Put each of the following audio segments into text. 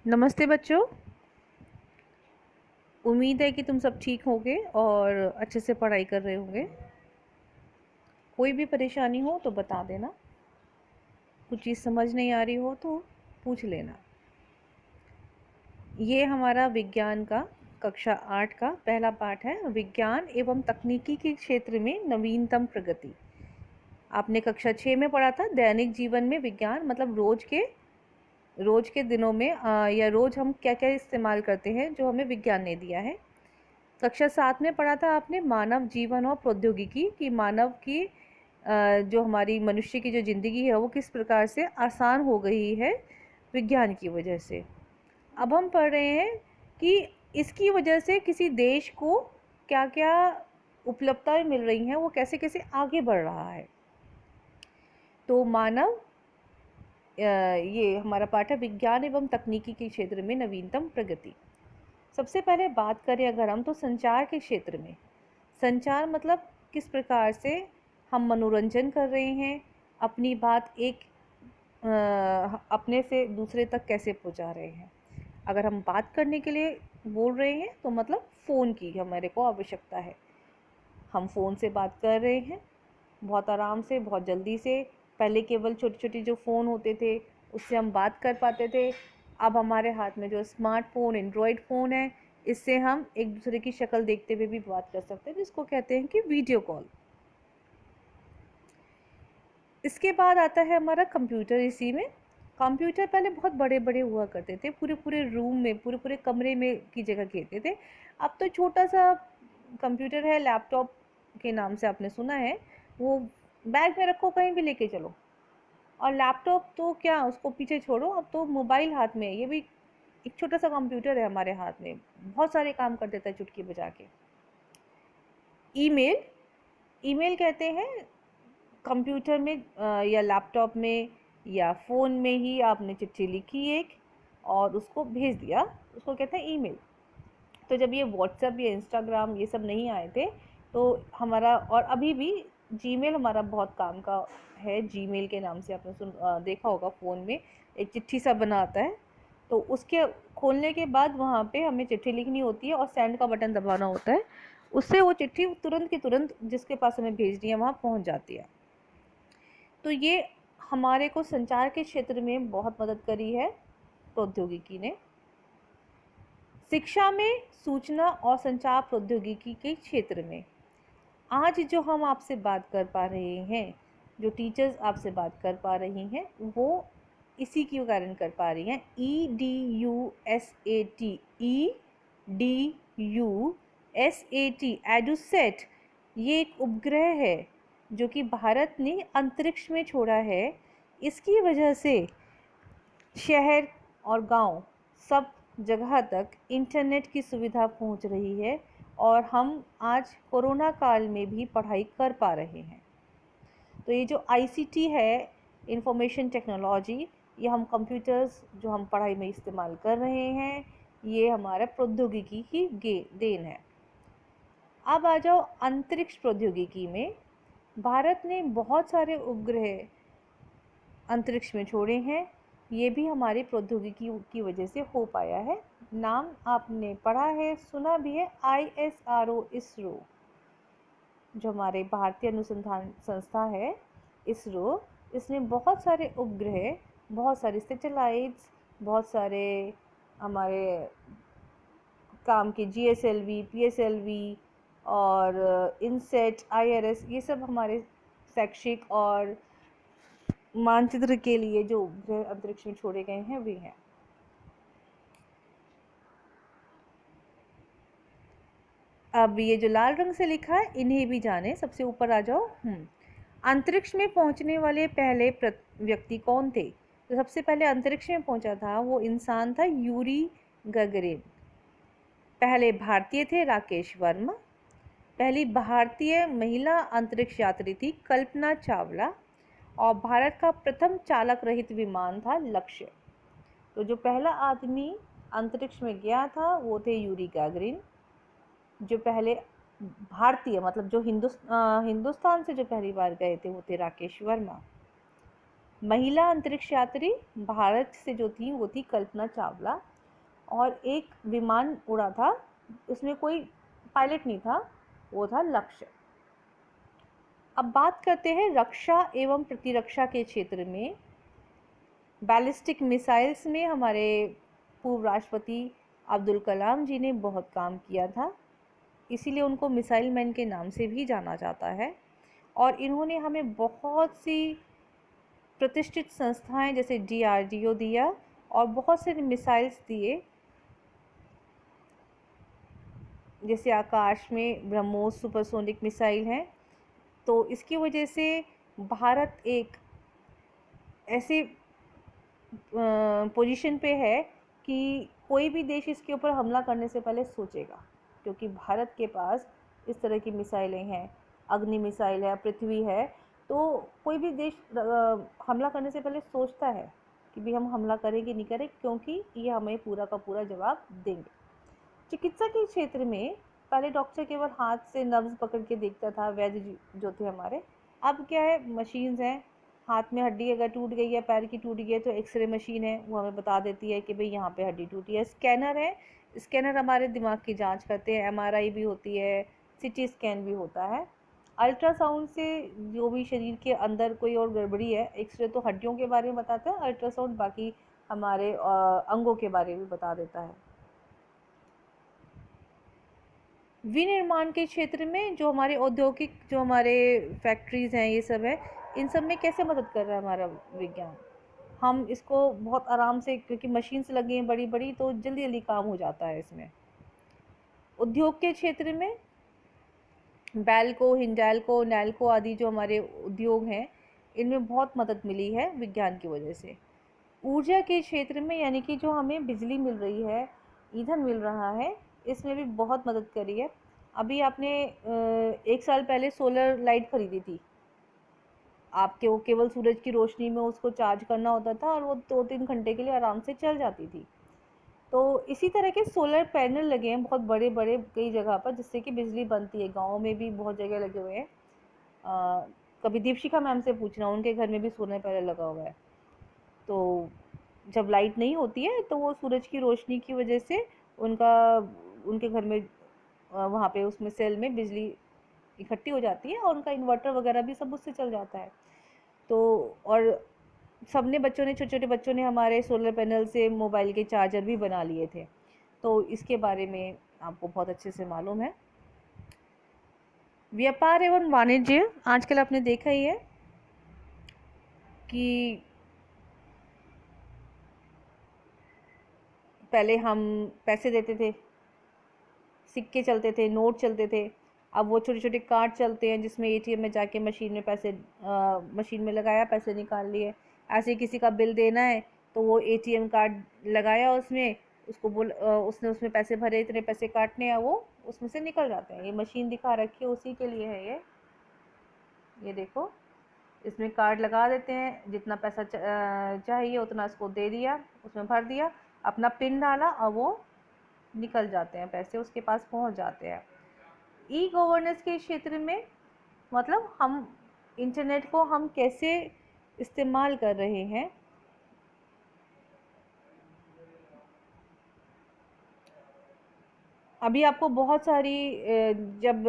नमस्ते बच्चों। उम्मीद है कि तुम सब ठीक होगे और अच्छे से पढ़ाई कर रहे होंगे। कोई भी परेशानी हो तो बता देना, कुछ चीज़ समझ नहीं आ रही हो तो पूछ लेना। ये हमारा विज्ञान का कक्षा 8 का पहला पाठ है, विज्ञान एवं तकनीकी के क्षेत्र में नवीनतम प्रगति। आपने कक्षा 6 में पढ़ा था दैनिक जीवन में विज्ञान, मतलब रोज के दिनों में या रोज हम क्या क्या इस्तेमाल करते हैं जो हमें विज्ञान ने दिया है। कक्षा 7 में पढ़ा था आपने मानव जीवन और प्रौद्योगिकी कि मानव की जो हमारी मनुष्य की जो ज़िंदगी है वो किस प्रकार से आसान हो गई है विज्ञान की वजह से। अब हम पढ़ रहे हैं कि इसकी वजह से किसी देश को क्या क्या उपलब्धताएं मिल रही हैं, वो कैसे कैसे आगे बढ़ रहा है। तो ये हमारा पाठ है विज्ञान एवं तकनीकी के क्षेत्र में नवीनतम प्रगति। सबसे पहले बात करें अगर हम, तो संचार के क्षेत्र में संचार मतलब किस प्रकार से हम मनोरंजन कर रहे हैं, अपनी बात अपने से दूसरे तक कैसे पहुंचा रहे हैं। अगर हम बात करने के लिए बोल रहे हैं तो मतलब फ़ोन की हमारे को आवश्यकता है। हम फ़ोन से बात कर रहे हैं बहुत आराम से, बहुत जल्दी से। पहले केवल छोटे छोटे जो फ़ोन होते थे उससे हम बात कर पाते थे। अब हमारे हाथ में जो स्मार्टफ़ोन एंड्रॉयड फ़ोन है, इससे हम एक दूसरे की शक्ल देखते हुए भी बात कर सकते हैं, जिसको कहते हैं कि वीडियो कॉल। इसके बाद आता है हमारा कंप्यूटर। इसी में कंप्यूटर पहले बहुत बड़े बड़े हुआ करते थे, पूरे पूरे रूम में, पूरे पूरे कमरे में की जगह घेरते थे। अब तो छोटा सा कंप्यूटर है, लैपटॉप के नाम से आपने सुना है, वो बैग में रखो कहीं भी लेके चलो। और लैपटॉप तो क्या, उसको पीछे छोड़ो, अब तो मोबाइल हाथ में है। ये भी एक छोटा सा कंप्यूटर है हमारे हाथ में, बहुत सारे काम कर देता है चुटकी बजा के। ईमेल, ईमेल कहते हैं कंप्यूटर में या लैपटॉप में या फ़ोन में ही आपने चिट्ठी लिखी एक और उसको भेज दिया, उसको कहते हैं ईमेल। तो जब ये व्हाट्सएप या इंस्टाग्राम ये सब नहीं आए थे तो हमारा, और अभी भी जीमेल हमारा बहुत काम का है। जीमेल के नाम से आपने देखा होगा, फ़ोन में एक चिट्ठी सा बना आता है, तो उसके खोलने के बाद वहाँ पे हमें चिट्ठी लिखनी होती है और सेंड का बटन दबाना होता है। उससे वो चिट्ठी तुरंत की तुरंत जिसके पास हमें भेजनी है वहाँ पहुँच जाती है। तो ये हमारे को संचार के क्षेत्र में बहुत मदद करी है प्रौद्योगिकी ने। शिक्षा में सूचना और संचार प्रौद्योगिकी के क्षेत्र में आज जो हम आपसे बात कर पा रहे हैं, जो टीचर्स आपसे बात कर पा रही हैं, वो इसी के कारण कर पा रही हैं। EDUSAT, EDUSAT एडुसेट, ये एक उपग्रह है जो कि भारत ने अंतरिक्ष में छोड़ा है। इसकी वजह से शहर और गांव सब जगह तक इंटरनेट की सुविधा पहुंच रही है और हम आज कोरोना काल में भी पढ़ाई कर पा रहे हैं। तो ये जो ICT है, इंफॉर्मेशन टेक्नोलॉजी, ये हम कंप्यूटर्स जो हम पढ़ाई में इस्तेमाल कर रहे हैं, ये हमारा प्रौद्योगिकी की देन है। अब आ जाओ अंतरिक्ष प्रौद्योगिकी में। भारत ने बहुत सारे उपग्रह अंतरिक्ष में छोड़े हैं, ये भी हमारी प्रौद्योगिकी की वजह से हो पाया है। नाम आपने पढ़ा है, सुना भी है, ISRO, इसरो, जो हमारे भारतीय अनुसंधान संस्था है इसरो। इसने बहुत सारे उपग्रह, बहुत सारे सैटेलाइट्स, बहुत सारे हमारे काम के GSLV, PSLV और इनसेट, IRS, ये सब हमारे शैक्षिक और मानचित्र के लिए जो उपग्रह अंतरिक्ष में छोड़े गए हैं वे हैं। अब ये जो लाल रंग से लिखा है इन्हें भी जाने, सबसे ऊपर आ जाओ। अंतरिक्ष में पहुंचने वाले पहले व्यक्ति कौन थे? तो सबसे पहले अंतरिक्ष में पहुंचा था वो इंसान था यूरी गगरिन। पहले भारतीय थे राकेश वर्मा। पहली भारतीय महिला अंतरिक्ष यात्री थी कल्पना चावला। और भारत का प्रथम चालक रहित विमान था लक्ष्य। तो जो पहला आदमी अंतरिक्ष में गया था वो थे यूरी गैगरिन। जो पहले भारतीय, मतलब जो हिंदुस्तान से जो पहली बार गए थे वो थे राकेश वर्मा। महिला अंतरिक्ष यात्री भारत से जो थी वो थी कल्पना चावला, और एक विमान उड़ा था, उसमें कोई पायलट नहीं था, वो था लक्ष्य। अब बात करते हैं रक्षा एवं प्रतिरक्षा के क्षेत्र में। बैलिस्टिक मिसाइल्स में हमारे पूर्व राष्ट्रपति अब्दुल कलाम जी ने बहुत काम किया था, इसीलिए उनको मिसाइल मैन के नाम से भी जाना जाता है। और इन्होंने हमें बहुत सी प्रतिष्ठित संस्थाएं जैसे DRDO दिया और बहुत से मिसाइल्स दिए, जैसे आकाश में ब्रह्मोस सुपरसोनिक मिसाइल है। तो इसकी वजह से भारत एक ऐसे पोजीशन पे है कि कोई भी देश इसके ऊपर हमला करने से पहले सोचेगा, क्योंकि भारत के पास इस तरह की मिसाइलें हैं, अग्नि मिसाइल है, पृथ्वी है। तो कोई भी देश हमला करने से पहले सोचता है कि भी हम हमला करें कि नहीं करें, क्योंकि ये हमें पूरा का पूरा जवाब देंगे। चिकित्सा के क्षेत्र में पहले डॉक्टर केवल हाथ से नब्ज पकड़ के देखता था, वैद्य जो थे हमारे। अब क्या है, मशीन्स हैं, हाथ में हड्डी अगर टूट गई है, पैर की टूट गई है, तो एक्सरे मशीन है, वो हमें बता देती है कि भाई यहाँ पे हड्डी टूटी है। स्कैनर है, स्कैनर हमारे दिमाग की जांच करते हैं, MRI भी होती है, CT स्कैन भी होता है। अल्ट्रासाउंड से जो भी शरीर के अंदर कोई और गड़बड़ी है, एक्सरे तो हड्डियों के बारे में बताता है, अल्ट्रासाउंड बाकी हमारे अंगों के बारे में बता देता है। विनिर्माण के क्षेत्र में जो हमारे औद्योगिक जो हमारे फैक्ट्रीज़ हैं, ये सब है, इन सब में कैसे मदद कर रहा है हमारा विज्ञान। हम इसको बहुत आराम से, क्योंकि मशीन्स लगी हैं बड़ी बड़ी, तो जल्दी जल्दी काम हो जाता है इसमें। उद्योग के क्षेत्र में बैलको, हिंडाल्को, नैल्को आदि जो हमारे उद्योग हैं, इनमें बहुत मदद मिली है विज्ञान की वजह से। ऊर्जा के क्षेत्र में, यानी कि जो हमें बिजली मिल रही है, ईंधन मिल रहा है, इसमें भी बहुत मदद करी है। अभी आपने 1 साल पहले सोलर लाइट खरीदी थी, आपके वो केवल सूरज की रोशनी में उसको चार्ज करना होता था और वो 2-3 घंटे के लिए आराम से चल जाती थी। तो इसी तरह के सोलर पैनल लगे हैं बहुत बड़े बड़े कई जगह पर, जिससे कि बिजली बनती है। गाँव में भी बहुत जगह लगे हुए हैं। कभी दीपशिखा मैम से पूछना, उनके घर में भी सोलर पैनल लगा हुआ है। तो जब लाइट नहीं होती है तो वो सूरज की रोशनी की वजह से उनके घर में वहाँ पे उसमें सेल में बिजली इकट्ठी हो जाती है, और उनका इन्वर्टर वगैरह भी सब उससे चल जाता है। तो और सबने बच्चों ने, छोटे छोटे बच्चों ने हमारे सोलर पैनल से मोबाइल के चार्जर भी बना लिए थे। तो इसके बारे में आपको बहुत अच्छे से मालूम है। व्यापार एवं वाणिज्य, आजकल आपने देखा ही है कि पहले हम पैसे देते थे, सिक्के चलते थे, नोट चलते थे। अब वो छोटे छोटे कार्ड चलते हैं, जिसमें ATM में जाके मशीन में पैसे मशीन में लगाया, पैसे निकाल लिए। ऐसे किसी का बिल देना है तो वो ATM कार्ड लगाया उसमें, उसको उसने उसमें पैसे भरे, इतने पैसे काटने हैं, वो उसमें से निकल जाते हैं। ये मशीन दिखा रखी है, उसी के लिए है ये देखो, इसमें कार्ड लगा देते हैं, जितना पैसा चाहिए उतना इसको दे दिया, उसमें भर दिया, अपना पिन डाला, और वो निकल जाते हैं पैसे, उसके पास पहुंच जाते हैं। ई गवर्नेंस के क्षेत्र में मतलब हम इंटरनेट को हम कैसे इस्तेमाल कर रहे हैं। अभी आपको बहुत सारी जब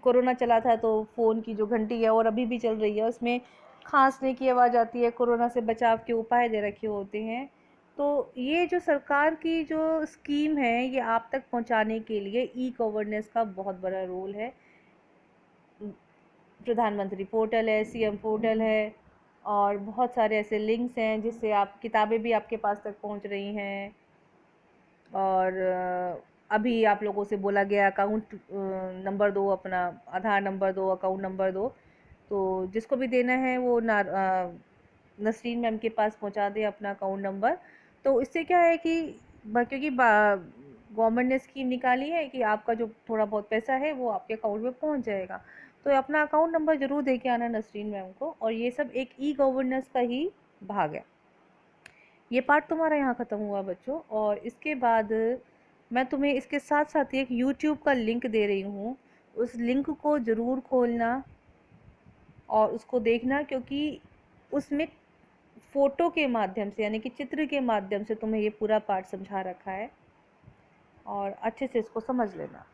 कोरोना चला था तो फ़ोन की जो घंटी है, और अभी भी चल रही है, उसमें खांसने की आवाज़ आती है, कोरोना से बचाव के उपाय दे रखे होते हैं। तो ये जो सरकार की जो स्कीम है, ये आप तक पहुंचाने के लिए ई गवर्नेंस का बहुत बड़ा रोल है। प्रधानमंत्री पोर्टल है, CM पोर्टल है, और बहुत सारे ऐसे लिंक्स हैं जिससे आप किताबें भी आपके पास तक पहुंच रही हैं। और अभी आप लोगों से बोला गया अकाउंट नंबर दो, अपना आधार नंबर दो, अकाउंट नंबर दो, तो जिसको भी देना है वो नसरीन मैम के पास पहुंचा दे अपना अकाउंट नंबर। तो इससे क्या है कि क्योंकि गवर्नमेंट ने स्कीम निकाली है कि आपका जो थोड़ा बहुत पैसा है वो आपके अकाउंट में पहुंच जाएगा। तो अपना अकाउंट नंबर ज़रूर दे के आना नसरीन मैम को। और ये सब एक ई गवर्नेंस का ही भाग है। ये पार्ट तुम्हारा यहाँ ख़त्म हुआ बच्चों, और इसके बाद मैं तुम्हें इसके साथ साथ एक यूट्यूब का लिंक दे रही हूँ। उस लिंक को ज़रूर खोलना और उसको देखना, क्योंकि उसमें फ़ोटो के माध्यम से यानी कि चित्र के माध्यम से तुम्हें ये पूरा पाठ समझा रखा है और अच्छे से इसको समझ लेना।